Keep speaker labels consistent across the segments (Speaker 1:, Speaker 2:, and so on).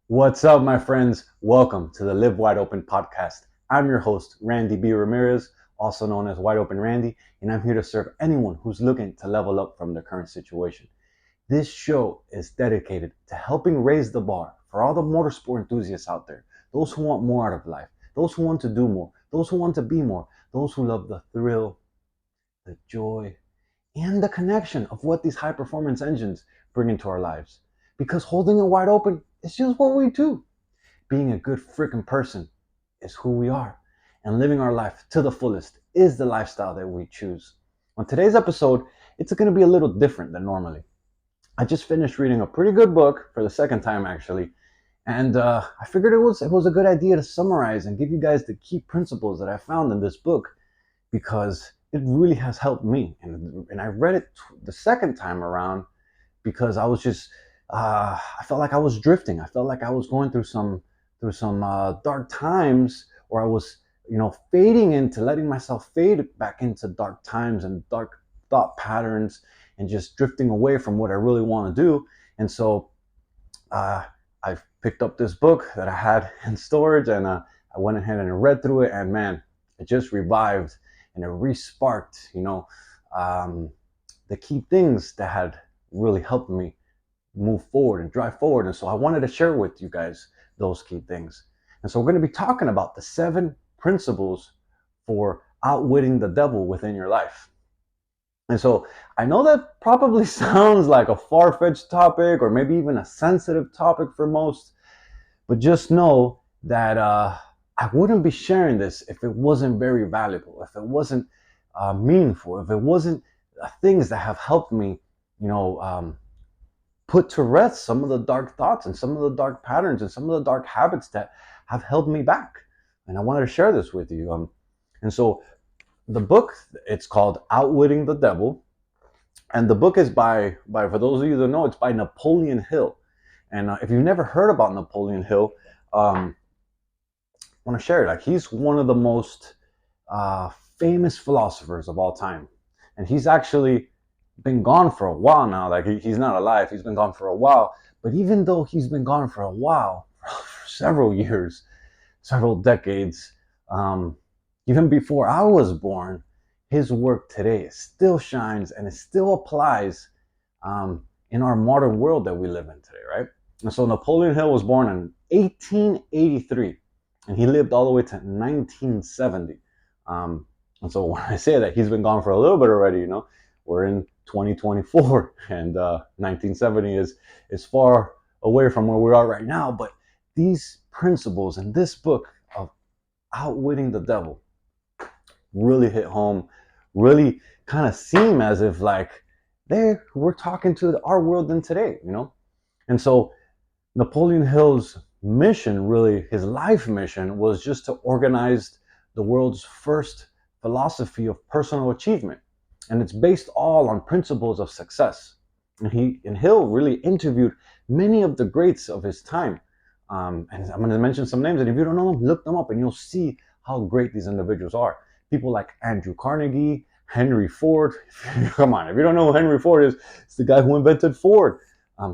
Speaker 1: What's up, my friends? Welcome to the Live Wide Open podcast. I'm your host, Randy B. Ramirez, also known as Wide Open Randy, and I'm here to serve anyone who's looking to level up from their current situation. This show is dedicated to helping raise the bar for all the motorsport enthusiasts out there, those who want more out of life, those who want to do more, those who want to be more, those who love the thrill, the joy, and the connection of what these high performance engines bring into our lives. Because holding it wide open is just what we do. Being a good freaking person is who we are. And living our life to the fullest is the lifestyle that we choose. On today's episode, it's going to be a little different than normally. I just finished reading a pretty good book for the second time, actually. And I figured it was a good idea to summarize and give you guys the key principles that I found in this book because it really has helped me. And I read it the second time around because I was just I felt like I was drifting. I felt like I was going through some dark times, or I was fading into letting myself fade back into dark times and dark thought patterns, and just drifting away from what I really want to do. And so I picked up this book that I had in storage, and I went ahead and read through it, and man, it just revived and it re-sparked the key things that had really helped me move forward and drive forward. And so I wanted to share with you guys those key things. And so we're going to be talking about the 7 principles for outwitting the devil within your life. And so I know that probably sounds like a far-fetched topic, or maybe even a sensitive topic for most, but just know that I wouldn't be sharing this if it wasn't very valuable, if it wasn't meaningful, if it wasn't things that have helped me, put to rest some of the dark thoughts and some of the dark patterns and some of the dark habits that have held me back. And I wanted to share this with you. And so the book, it's called Outwitting the Devil. And the book is by for those of you that know, it's by Napoleon Hill. And if you've never heard about Napoleon Hill, I want to share it. Like, he's one of the most famous philosophers of all time. And he's actually been gone for a while now. Like, he's not alive. He's been gone for a while. But even though he's been gone for a while, for several years, several decades, even before I was born, his work today still shines and it still applies in our modern world that we live in today, right? And so Napoleon Hill was born in 1883, and he lived all the way to 1970. And so when I say that he's been gone for a little bit already, we're in 2024, and 1970 is far away from where we are right now. But these principles in this book of outwitting the devil really hit home, really kind of seem as if like we're talking to our world in today, And so Napoleon Hill's mission, really his life mission, was just to organize the world's first philosophy of personal achievement. And it's based all on principles of success. And Hill really interviewed many of the greats of his time. And I'm going to mention some names, and if you don't know them, look them up and you'll see how great these individuals are. People like Andrew Carnegie, Henry Ford. Come on, if you don't know who Henry Ford is, it's the guy who invented Ford.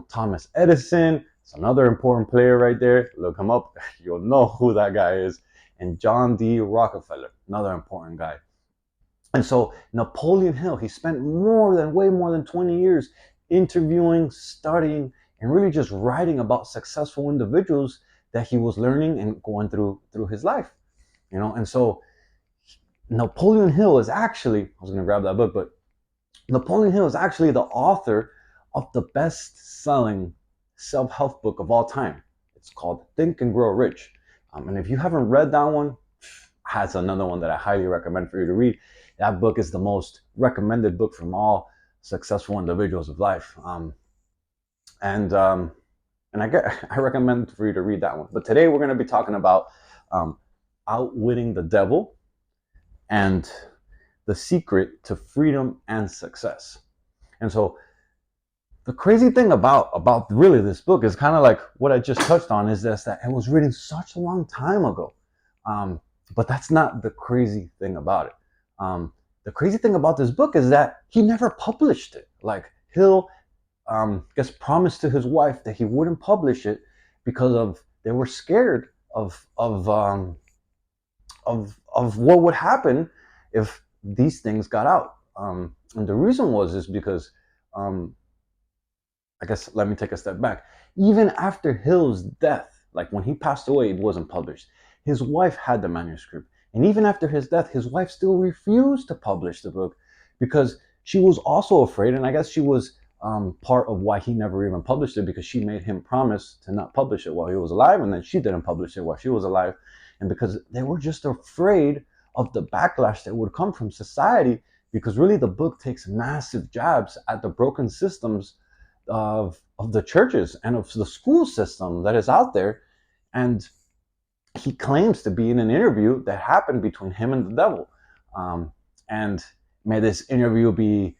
Speaker 1: Thomas Edison, it's another important player right there. Look him up, you'll know who that guy is. And John D. Rockefeller, another important guy. And so Napoleon Hill, he spent way more than 20 years interviewing, studying, and really just writing about successful individuals that he was learning and going through his life. And so Napoleon Hill is actually, I was going to grab that book, but Napoleon Hill is actually the author of the best-selling self-help book of all time. It's called Think and Grow Rich. And if you haven't read that one, that's another one that I highly recommend for you to read. That book is the most recommended book from all successful individuals of life. And I recommend for you to read that one. But today we're going to be talking about outwitting the devil and the secret to freedom and success. And so the crazy thing about really this book is kind of like what I just touched on, is that it was written such a long time ago. But that's not the crazy thing about it. The crazy thing about this book is that he never published it. Like, Hill gets promised to his wife that he wouldn't publish it, because they were scared of what would happen if these things got out. And the reason is because, um, I guess, let me take a step back. Even after Hill's death, like when he passed away, it wasn't published. His wife had the manuscript. And even after his death, his wife still refused to publish the book because she was also afraid. And I guess she was part of why he never even published it, because she made him promise to not publish it while he was alive. And then she didn't publish it while she was alive. And because they were just afraid of the backlash that would come from society, because really the book takes massive jabs at the broken systems of the churches and of the school system that is out there. And he claims to be in an interview that happened between him and the devil. And may this interview be,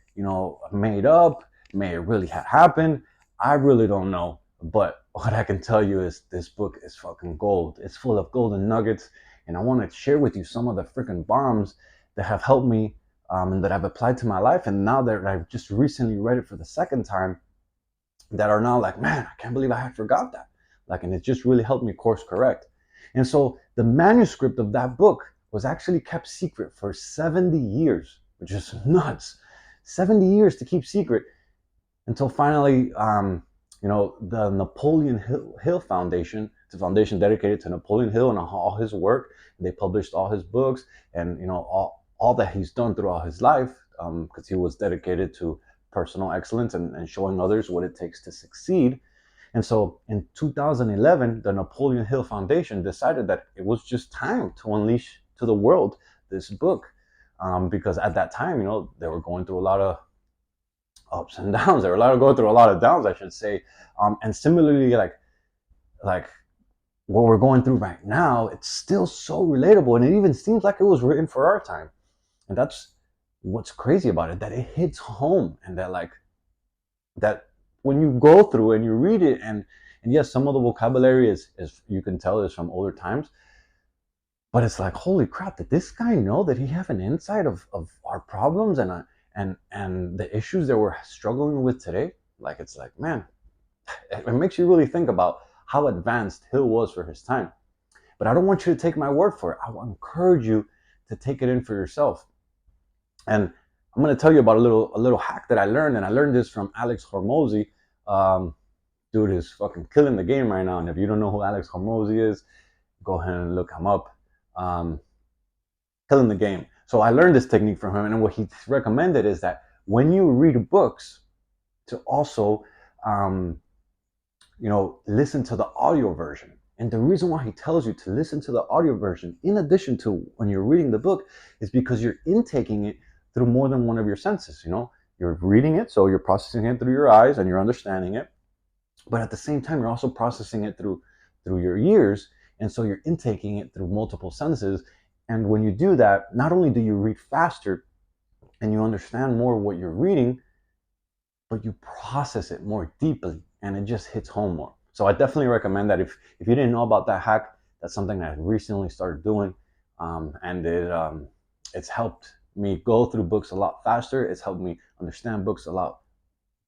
Speaker 1: made up? May it really have happened? I really don't know. But what I can tell you is this book is fucking gold. It's full of golden nuggets. And I want to share with you some of the freaking bombs that have helped me, and that I've applied to my life. And now that I've just recently read it for the second time, that are now like, man, I can't believe I had forgot that. Like, and it just really helped me course correct. And so the manuscript of that book was actually kept secret for 70 years, which is nuts. 70 years to keep secret, until finally, the Napoleon Hill Foundation, it's a foundation dedicated to Napoleon Hill and all his work. They published all his books and, all that he's done throughout his life, because he was dedicated to personal excellence and showing others what it takes to succeed. And so in 2011, the Napoleon Hill Foundation decided that it was just time to unleash to the world this book, because at that time, they were going through a lot of ups and downs. They were going through a lot of downs, I should say. And similarly, like what we're going through right now, it's still so relatable, and it even seems like it was written for our time. And that's what's crazy about it, that it hits home, and that when you go through and you read it, and yes, some of the vocabulary is you can tell is from older times, but it's like, holy crap, did this guy know that he have an insight of our problems and the issues that we're struggling with today? Like, it's like, man, it makes you really think about how advanced Hill was for his time. But I don't want you to take my word for it. I will encourage you to take it in for yourself. And I'm going to tell you about a little hack that I learned, and I learned this from Alex Hormozy. Dude is fucking killing the game right now. And if you don't know who Alex Hormozy is, go ahead and look him up. Killing the game. So I learned this technique from him, and what he recommended is that when you read books, to also, listen to the audio version. And the reason why he tells you to listen to the audio version, in addition to when you're reading the book, is because you're intaking it through more than one of your senses. You're reading it, so you're processing it through your eyes and you're understanding it. But at the same time, you're also processing it through your ears. And so you're intaking it through multiple senses. And when you do that, not only do you read faster and you understand more what you're reading, but you process it more deeply, and it just hits home more. So I definitely recommend that. If you didn't know about that hack, that's something that I recently started doing, and it's helped me go through books a lot faster. It's helped me understand books a lot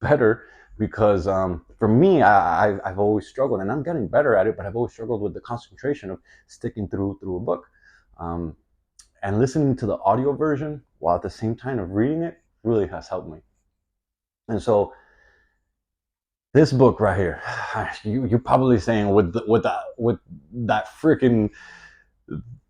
Speaker 1: better, because for me, I've always struggled, and I'm getting better at it, but I've always struggled with the concentration of sticking through a book. And listening to the audio version while at the same time of reading it really has helped me. And so this book right here, you're probably saying with that freaking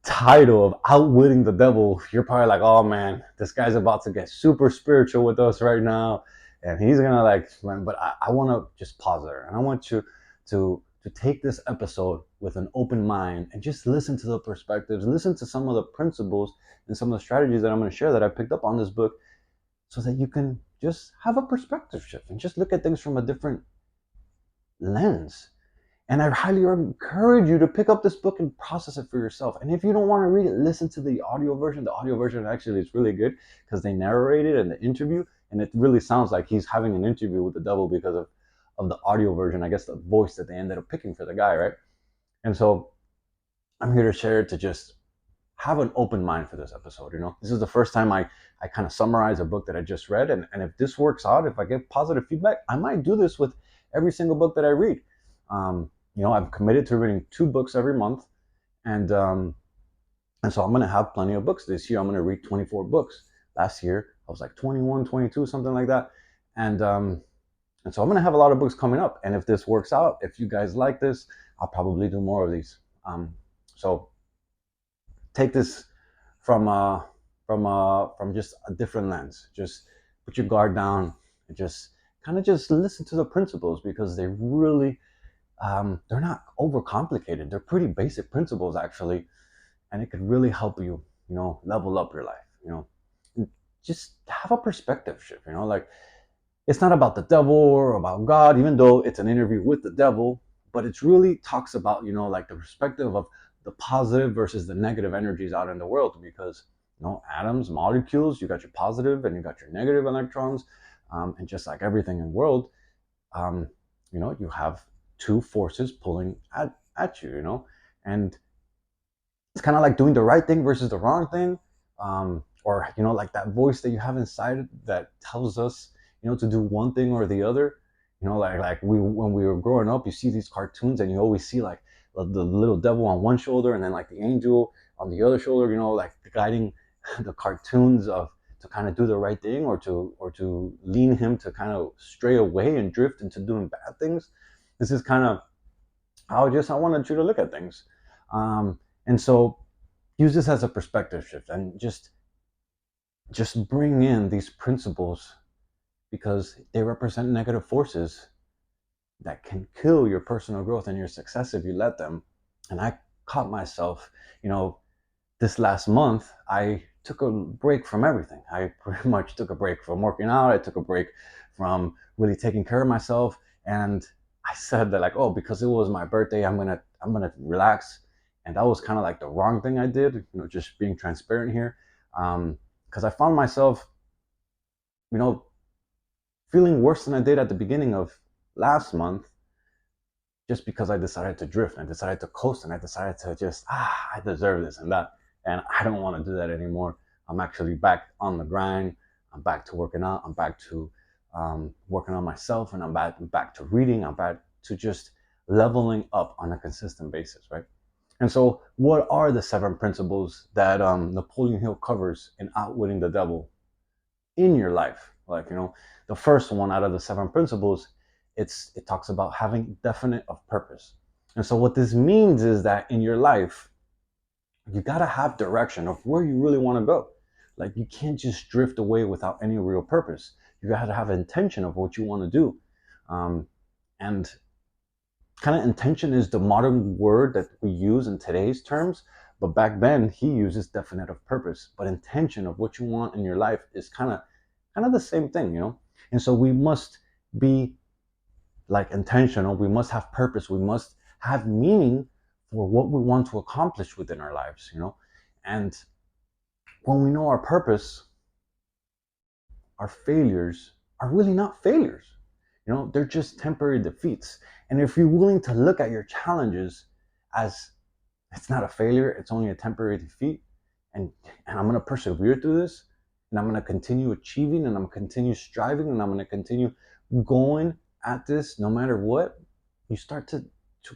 Speaker 1: title of Outwitting the Devil, you're probably like, oh man, this guy's about to get super spiritual with us right now, and he's gonna but I want to just pause there, and I want you to take this episode with an open mind and just listen to the perspectives, listen to some of the principles and some of the strategies that I'm going to share that I picked up on this book, so that you can just have a perspective shift and just look at things from a different lens. And I highly encourage you to pick up this book and process it for yourself. And if you don't want to read it, listen to the audio version. The audio version actually is really good, because they narrate it in the interview, and it really sounds like he's having an interview with the devil because of the audio version. I guess the voice that they ended up picking for the guy, right? And so I'm here to share it, to just have an open mind for this episode. This is the first time I kind of summarize a book that I just read, and if this works out, if I get positive feedback, I might do this with every single book that I read. I'm committed to reading 2 books every month, and so I'm gonna have plenty of books this year. I'm gonna read 24 books. Last year I was like 21, 22, something like that, and so I'm gonna have a lot of books coming up. And if this works out, if you guys like this, I'll probably do more of these. So take this from from just a different lens. Just put your guard down and just listen to the principles, because they really they're not overcomplicated. They're pretty basic principles actually, and it could really help you, level up your life. And just have a perspective shift. Like, it's not about the devil or about God, even though it's an interview with the devil, but it's really talks about, like the perspective of the positive versus the negative energies out in the world. Because, atoms, molecules, you got your positive and you got your negative electrons. And just like everything in the world, you have two forces pulling at you, and it's kind of like doing the right thing versus the wrong thing. Or like that voice that you have inside that tells us to do one thing or the other. Like we when we were growing up, you see these cartoons and you always see like the little devil on one shoulder and then like the angel on the other shoulder, like guiding the cartoons of to kind of do the right thing, or to lean him to kind of stray away and drift into doing bad things. This is kind of how I wanted you to look at things. And so use this as a perspective shift, and just bring in these principles, because they represent negative forces that can kill your personal growth and your success if you let them. And I caught myself, this last month, I took a break from everything. I pretty much took a break from working out. I took a break from really taking care of myself. And I said that, like, oh, because it was my birthday, I'm gonna relax. And that was kind of like the wrong thing I did, just being transparent here. Because I found myself, feeling worse than I did at the beginning of last month, just because I decided to drift, and I decided to coast, and I decided to just, I deserve this and that. And I don't want to do that anymore. I'm actually back on the grind. I'm back to working out. I'm back to working on myself, and I'm back to reading. I'm back to just leveling up on a consistent basis, right? And so, what are the 7 principles that Napoleon Hill covers in Outwitting the Devil in your life? Like, the first one out of the 7 principles, it talks about having definite of purpose. And so, what this means is that in your life, you gotta have direction of where you really want to go. Like, you can't just drift away without any real purpose. You gotta have intention of what you want to do. And kind of intention is the modern word that we use in today's terms, but back then he uses definite of purpose. But intention of what you want in your life is kind of the same thing, And so we must be like intentional. We must have purpose. We must have meaning for what we want to accomplish within our lives, And when we know our purpose, our failures are really not failures. They're just temporary defeats. And if you're willing to look at your challenges as it's not a failure, it's only a temporary defeat, and I'm going to persevere through this, and I'm going to continue achieving, and I'm going to continue striving, and I'm going to continue going at this no matter what, you start to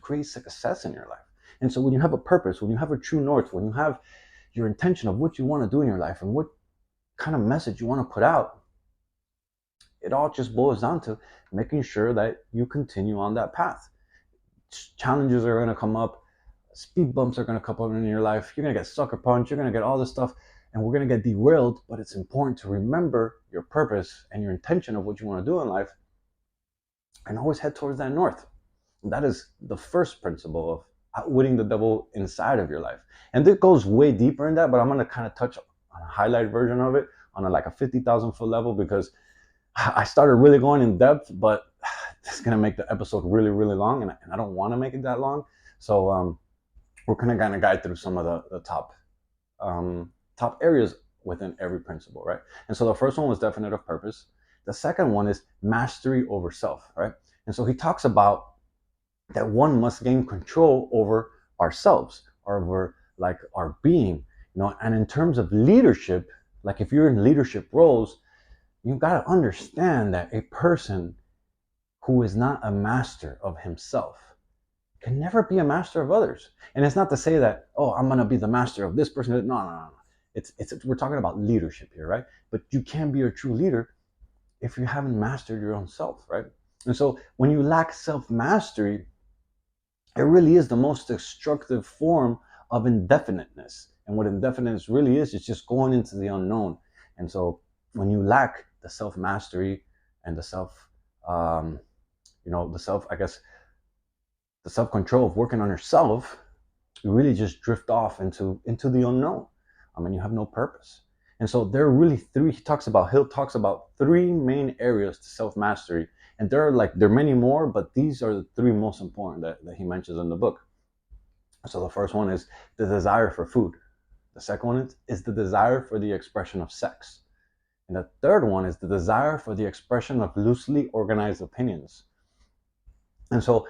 Speaker 1: create success in your life. And so when you have a purpose, when you have a true north, when you have your intention of what you want to do in your life and what kind of message you want to put out, it all just boils down to making sure that you continue on that path. Challenges are going to come up, speed bumps are going to come up in your life, you're going to get sucker punched, you're going to get all this stuff, and we're going to get derailed. But it's important to remember your purpose and your intention of what you want to do in life, and always head towards that north. And that is the first principle of outwitting the devil inside of your life. And it goes way deeper in that, but I'm going to kind of touch on a highlight version of it on like a 50,000 foot level, because I started really going in depth, but it's going to make the episode really, really long, and I don't want to make it that long. So we're going to kind of guide through some of the top areas within every principle, right? And so the first one was definite of purpose. The second one is mastery over self, right? And so he talks about that one must gain control over ourselves, over like our being, and in terms of leadership, like if you're in leadership roles, you got to understand that a person who is not a master of himself can never be a master of others. And it's not to say that, oh, I'm gonna be the master of this person. No, no, no, no. It's we're talking about leadership here, right? But you can't be a true leader if you haven't mastered your own self, right? And so when you lack self-mastery, it really is the most destructive form of indefiniteness. And what indefiniteness really is, it's just going into the unknown. And so when you lack the self-mastery and the self, the self, I guess, the self-control of working on yourself, you really just drift off into the unknown. I mean, you have no purpose. And so there are really three. Hill talks about three main areas to self-mastery, and there are many more, but these are the three most important that he mentions in the book. So the first one is the desire for food. The second one is the desire for the expression of sex. And the third one is the desire for the expression of loosely organized opinions. And so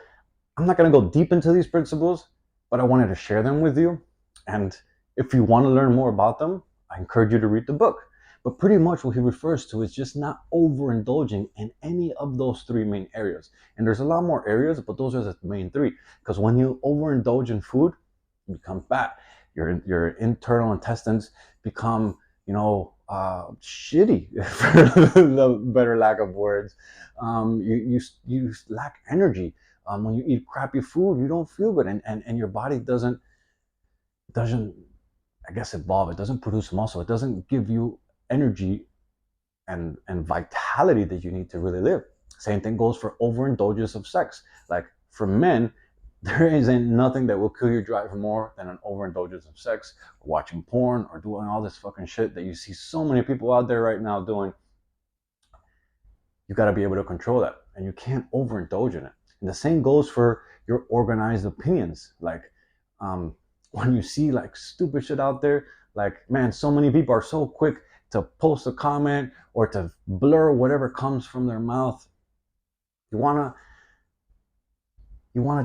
Speaker 1: I'm not going to go deep into these principles, but I wanted to share them with you. And if you want to learn more about them, I encourage you to read the book. But pretty much what he refers to is just not overindulging in any of those three main areas. And there's a lot more areas, but those are the main three. Because when you overindulge in food, you become fat. Your internal intestines become, shitty, for the better lack of words. You lack energy. When you eat crappy food, you don't feel good, and your body doesn't I guess evolve. It doesn't produce muscle. It doesn't give you energy and vitality that you need to really live. Same thing goes for overindulgence of sex. Like for men, there isn't nothing that will kill your drive more than an overindulgence of sex, or watching porn, or doing all this fucking shit that you see so many people out there right now doing. You got to be able to control that, and you can't overindulge in it. And the same goes for your organized opinions. Like when you see like stupid shit out there, like, man, so many people are so quick to post a comment or to blur whatever comes from their mouth. You wanna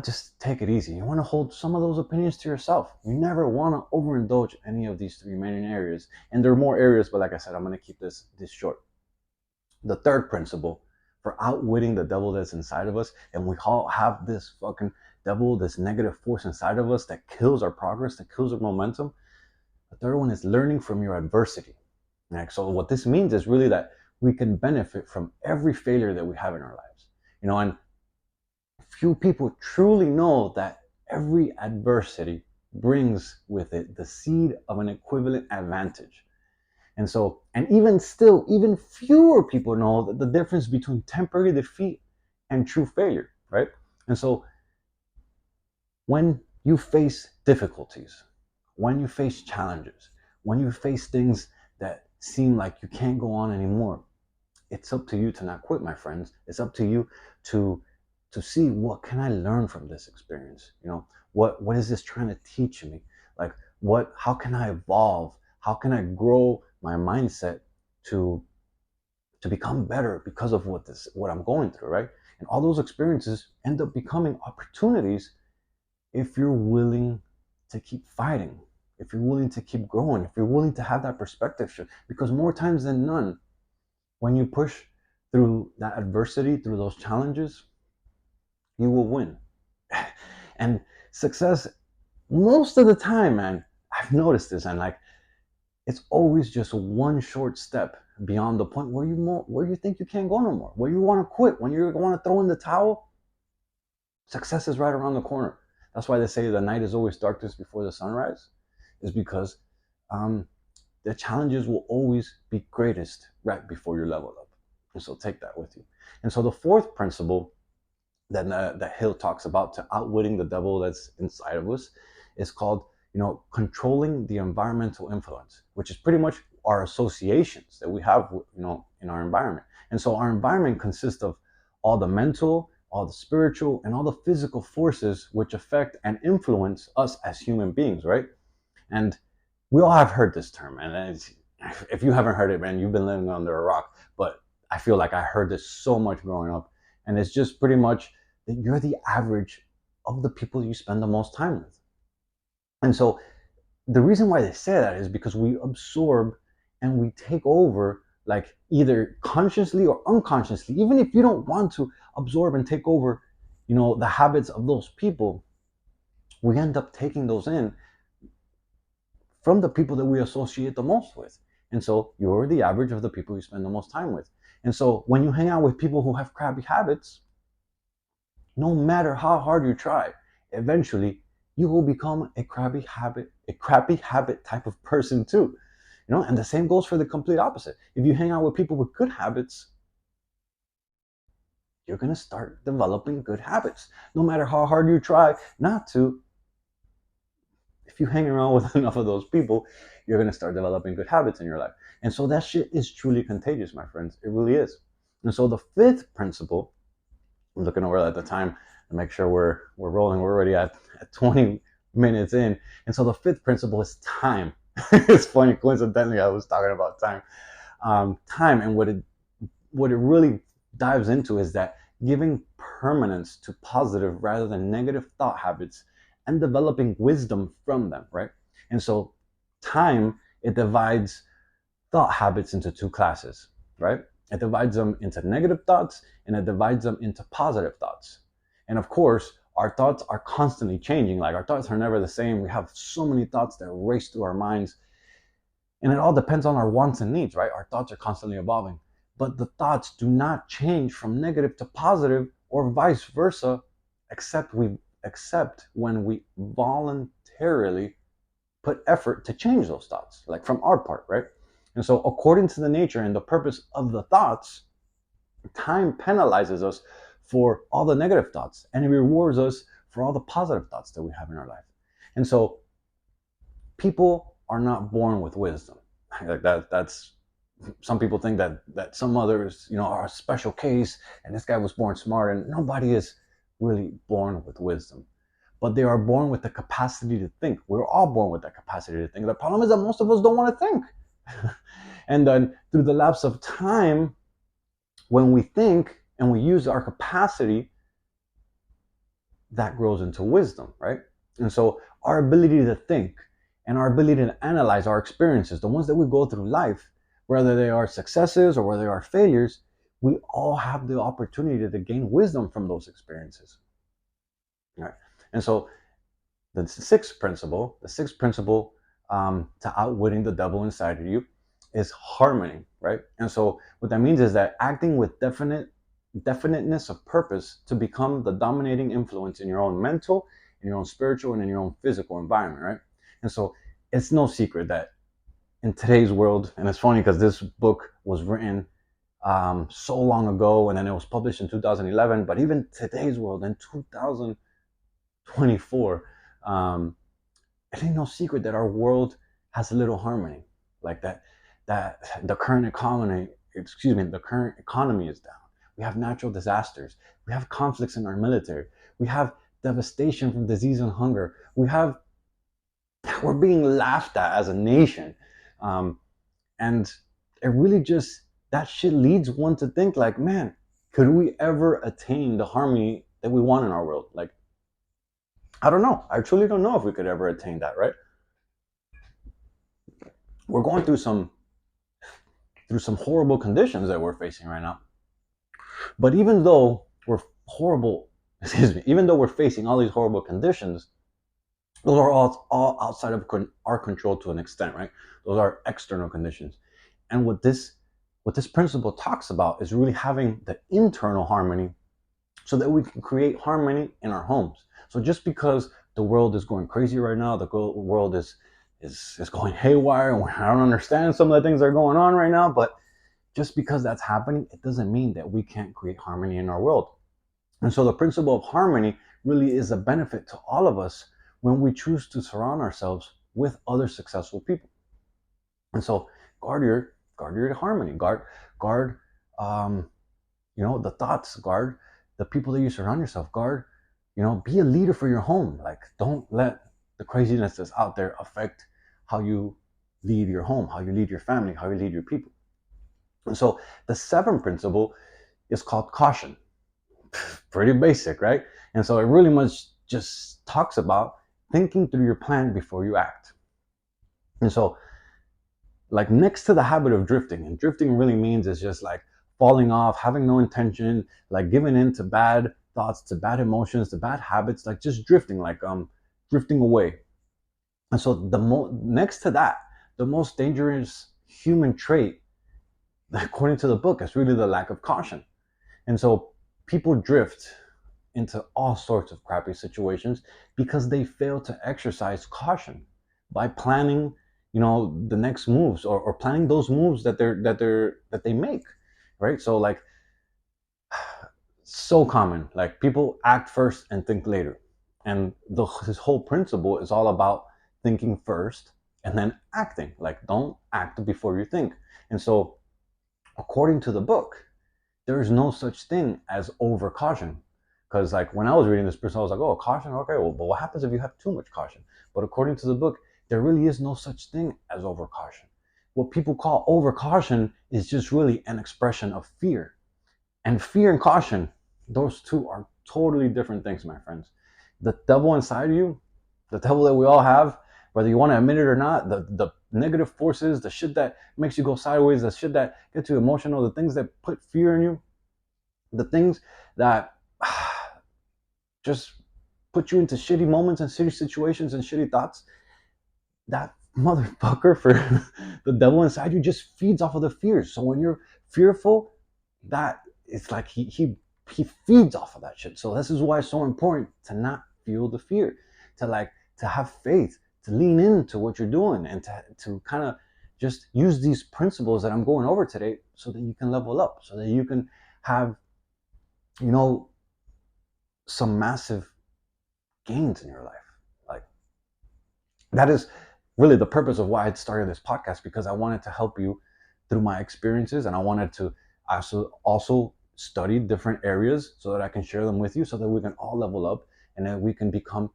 Speaker 1: just take it easy. You wanna hold some of those opinions to yourself. You never wanna overindulge any of these three main areas. And there are more areas, but like I said, I'm gonna keep this short. The third principle for outwitting the devil that's inside of us, and we all have this fucking devil, this negative force inside of us that kills our progress, that kills our momentum. The third one is learning from your adversity. Right? So what this means is really that we can benefit from every failure that we have in our lives. And few people truly know that every adversity brings with it the seed of an equivalent advantage. And so, and even still, even fewer people know that the difference between temporary defeat and true failure, right? And so when you face difficulties, when you face challenges, when you face things that seem like you can't go on anymore, it's up to you to not quit, my friends. It's up to you to see, what can I learn from this experience? What is this trying to teach me? Like, how can I evolve? How can I grow my mindset to become better because of what I'm going through, right? And all those experiences end up becoming opportunities if you're willing to keep fighting, if you're willing to keep growing, if you're willing to have that perspective shift. Because more times than none, when you push through that adversity, through those challenges, you will win. And success, most of the time, man, I've noticed this, and like, it's always just one short step beyond the point where you think you can't go no more, where you want to quit, when you want to throw in the towel. Success is right around the corner. That's why they say the night is always darkest before the sunrise, is because the challenges will always be greatest right before you're leveled up. And so take that with you. And so the fourth principle that Hill talks about to outwitting the devil that's inside of us is called, controlling the environmental influence, which is pretty much our associations that we have, in our environment. And so our environment consists of all the mental, all the spiritual, and all the physical forces which affect and influence us as human beings, right? And we all have heard this term, and if you haven't heard it, man, you've been living under a rock. But I feel like I heard this so much growing up, and it's just pretty much that you're the average of the people you spend the most time with. And so the reason why they say that is because we absorb and we take over, like, either consciously or unconsciously, even if you don't want to absorb and take over, the habits of those people, we end up taking those in from the people that we associate the most with. And so you're the average of the people you spend the most time with. And so when you hang out with people who have crappy habits, no matter how hard you try, eventually you will become a crappy habit type of person too. And the same goes for the complete opposite. If you hang out with people with good habits, you're going to start developing good habits. No matter how hard you try not to, if you hang around with enough of those people, you're going to start developing good habits in your life. And so that shit is truly contagious, my friends. It really is. And so the fifth principle, I'm looking over at the time to make sure we're rolling. We're already at 20 minutes in. And so the fifth principle is time. It's funny, coincidentally, I was talking about time. Time, and what it really dives into is that giving permanence to positive rather than negative thought habits and developing wisdom from them, right? And so time, it divides thought habits into two classes, right? It divides them into negative thoughts and it divides them into positive thoughts. And of course, our thoughts are constantly changing. Like, our thoughts are never the same. We have so many thoughts that race through our minds. And it all depends on our wants and needs, right? Our thoughts are constantly evolving. But the thoughts do not change from negative to positive or vice versa, except when we voluntarily put effort to change those thoughts, like from our part, right? And so according to the nature and the purpose of the thoughts, time penalizes us for all the negative thoughts and it rewards us for all the positive thoughts that we have in our life. And so people are not born with wisdom. Like that's some people think that some others, are a special case and this guy was born smart, and nobody is really born with wisdom. But they are born with the capacity to think. We're all born with that capacity to think. The problem is that most of us don't want to think. And then through the lapse of time, when we think and we use our capacity, that grows into wisdom, right? And so our ability to think and our ability to analyze our experiences, the ones that we go through life, whether they are successes or whether they are failures, we all have the opportunity to gain wisdom from those experiences. All right. And so the sixth principle to outwitting the devil inside of you is harmony, right? And so what that means is that acting with definiteness of purpose to become the dominating influence in your own mental, in your own spiritual, and in your own physical environment, right? And so it's no secret that in today's world, and it's funny because this book was written so long ago, and then it was published in 2011, but even today's world in 2024, it ain't no secret that our world has a little harmony, like that the current economy is down. We have natural disasters. We have conflicts in our military. We have devastation from disease and hunger. We're being laughed at as a nation. And it really just, that shit leads one to think like, man, could we ever attain the harmony that we want in our world? Like, I don't know. I truly don't know if we could ever attain that, right? We're going through some horrible conditions that we're facing right now. But even though we're facing all these horrible conditions, those are all outside of our control to an extent, right? Those are external conditions. And what this principle talks about is really having the internal harmony so that we can create harmony in our homes. So just because the world is going crazy right now, the world is going haywire, and I don't understand some of the things that are going on right now, but just because that's happening, it doesn't mean that we can't create harmony in our world. And so the principle of harmony really is a benefit to all of us when we choose to surround ourselves with other successful people. And so guard your harmony, guard the thoughts, guard the people that you surround yourself, guard, be a leader for your home. Like, don't let the craziness that's out there affect how you lead your home, how you lead your family, how you lead your people. And so the seventh principle is called caution. Pretty basic, right? And so it really much just talks about thinking through your plan before you act. And so, like, next to the habit of drifting, and drifting really means it's just like falling off, having no intention, like giving in to bad thoughts, to bad emotions, to bad habits, like just drifting, like drifting away. And so next to that, the most dangerous human trait, according to the book, is really the lack of caution. And so people drift into all sorts of crappy situations because they fail to exercise caution by planning, the next moves, or planning those moves that they make, right? So like, so common, like people act first and think later, and his whole principle is all about thinking first and then acting. Like, don't act before you think. And so according to the book, there is no such thing as over caution. Because like when I was reading this person, I was like, oh, caution, okay, well, but what happens if you have too much caution? But according to the book, there really is no such thing as over caution. What people call over caution is just really an expression of fear. And fear and caution, those two are totally different things, my friends. The devil inside you, the devil that we all have, whether you want to admit it or not, the negative forces, the shit that makes you go sideways, the shit that gets you emotional, the things that put fear in you, the things that just put you into shitty moments and shitty situations and shitty thoughts, that motherfucker, for the devil inside you, just feeds off of the fears. So when you're fearful, that it's like he feeds off of that shit. So this is why it's so important to not feel the fear, to have faith, to lean into what you're doing, and to kind of just use these principles that I'm going over today so that you can level up, so that you can have, some massive gains in your life. Like, that is really the purpose of why I started this podcast, because I wanted to help you through my experiences, and I wanted to also study different areas so that I can share them with you, so that we can all level up and that we can become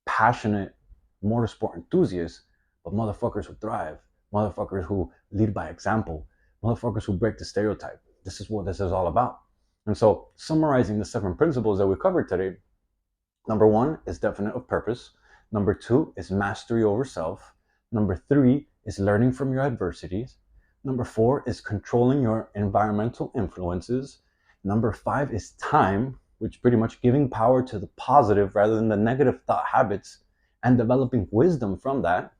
Speaker 1: passionate motorsport enthusiasts, but motherfuckers who thrive, motherfuckers who lead by example, motherfuckers who break the stereotype. This is what this is all about. And so, summarizing the 7 principles that we covered today, number 1 is definite of purpose. Number 2 is mastery over self. Number 3 is learning from your adversities. Number 4 is controlling your environmental influences. Number 5 is time, which pretty much giving power to the positive rather than the negative thought habits and developing wisdom from that.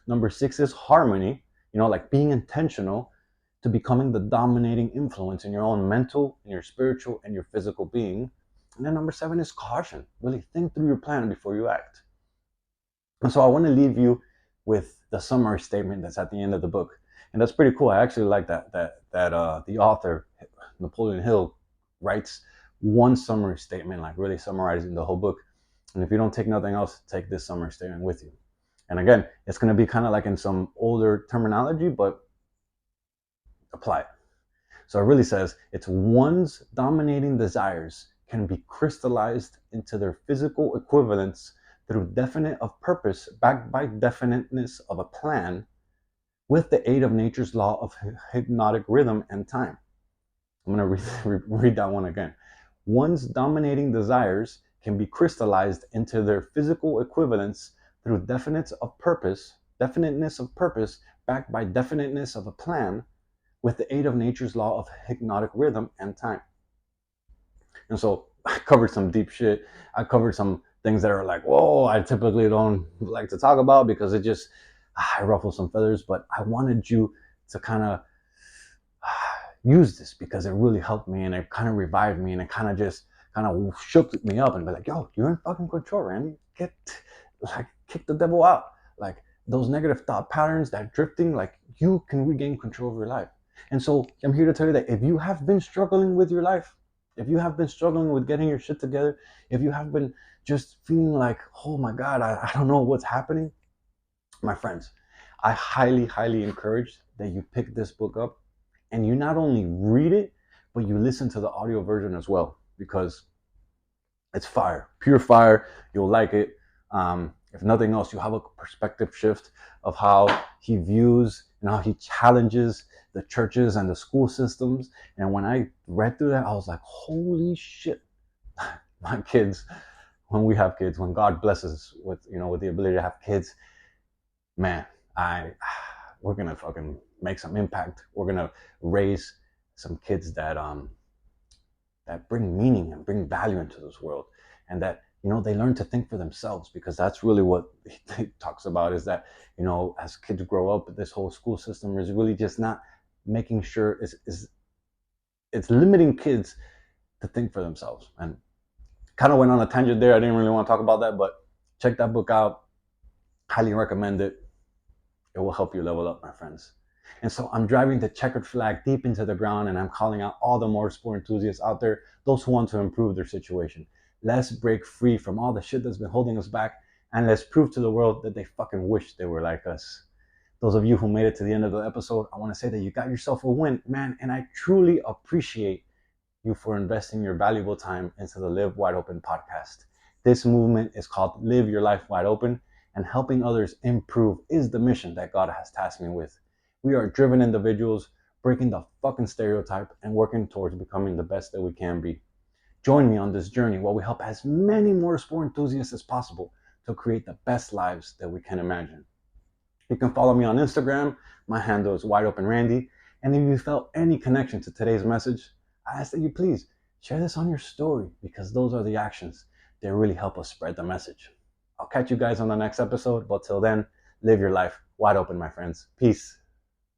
Speaker 1: Number 6 is harmony, like being intentional to becoming the dominating influence in your own mental, in your spiritual, and your physical being. And then number 7 is caution. Really think through your plan before you act. And so I want to leave you with the summary statement that's at the end of the book. And that's pretty cool. I actually like that the author, Napoleon Hill, writes one summary statement, like really summarizing the whole book. And if you don't take nothing else, take this summary statement with you. And again, it's going to be kind of like in some older terminology, but apply it. So it really says, it's one's dominating desires can be crystallized into their physical equivalents through definite of purpose backed by definiteness of a plan with the aid of nature's law of hypnotic rhythm and time. I'm going to read that one again. One's dominating desires can be crystallized into their physical equivalents through definiteness of purpose backed by definiteness of a plan with the aid of nature's law of hypnotic rhythm and time. And so I covered some deep shit. I covered some things that are like, whoa, I typically don't like to talk about because it just, I ruffle some feathers. But I wanted you to kind of use this because it really helped me, and it kind of revived me, and it kind of shook me up and be like, yo, you're in fucking control, Randy. Kick the devil out. Like, those negative thought patterns, that drifting, like, you can regain control of your life. And so I'm here to tell you that if you have been struggling with your life, if you have been struggling with getting your shit together, if you have been just feeling like, oh my God, I don't know what's happening, my friends, I highly, highly encourage that you pick this book up and you not only read it, but you listen to the audio version as well, because it's fire, pure fire. You'll like it. If nothing else, you have a perspective shift of how he views and how he challenges the churches and the school systems. And when I read through that, I was like, holy shit. My kids, when we have kids, when God blesses us with, with the ability to have kids, man, we're gonna fucking make some impact. We're gonna raise some kids that bring meaning and bring value into this world, and that they learn to think for themselves, because that's really what he talks about, is that, as kids grow up, this whole school system is really just not making sure it's limiting kids to think for themselves. And kind of went on a tangent there. I didn't really want to talk about that, but check that book out. Highly recommend it. It will help you level up, my friends. And so I'm driving the checkered flag deep into the ground, and I'm calling out all the motorsport enthusiasts out there, those who want to improve their situation. Let's break free from all the shit that's been holding us back, and let's prove to the world that they fucking wish they were like us. Those of you who made it to the end of the episode, I want to say that you got yourself a win, man, and I truly appreciate you for investing your valuable time into the Live Wide Open podcast. This movement is called Live Your Life Wide Open, and helping others improve is the mission that God has tasked me with. We are driven individuals, breaking the fucking stereotype and working towards becoming the best that we can be. Join me on this journey while we help as many motorsport enthusiasts as possible to create the best lives that we can imagine. You can follow me on Instagram. My handle is Wide Open Randy. And if you felt any connection to today's message, I ask that you please share this on your story, because those are the actions that really help us spread the message. I'll catch you guys on the next episode, but till then, live your life wide open, my friends. Peace.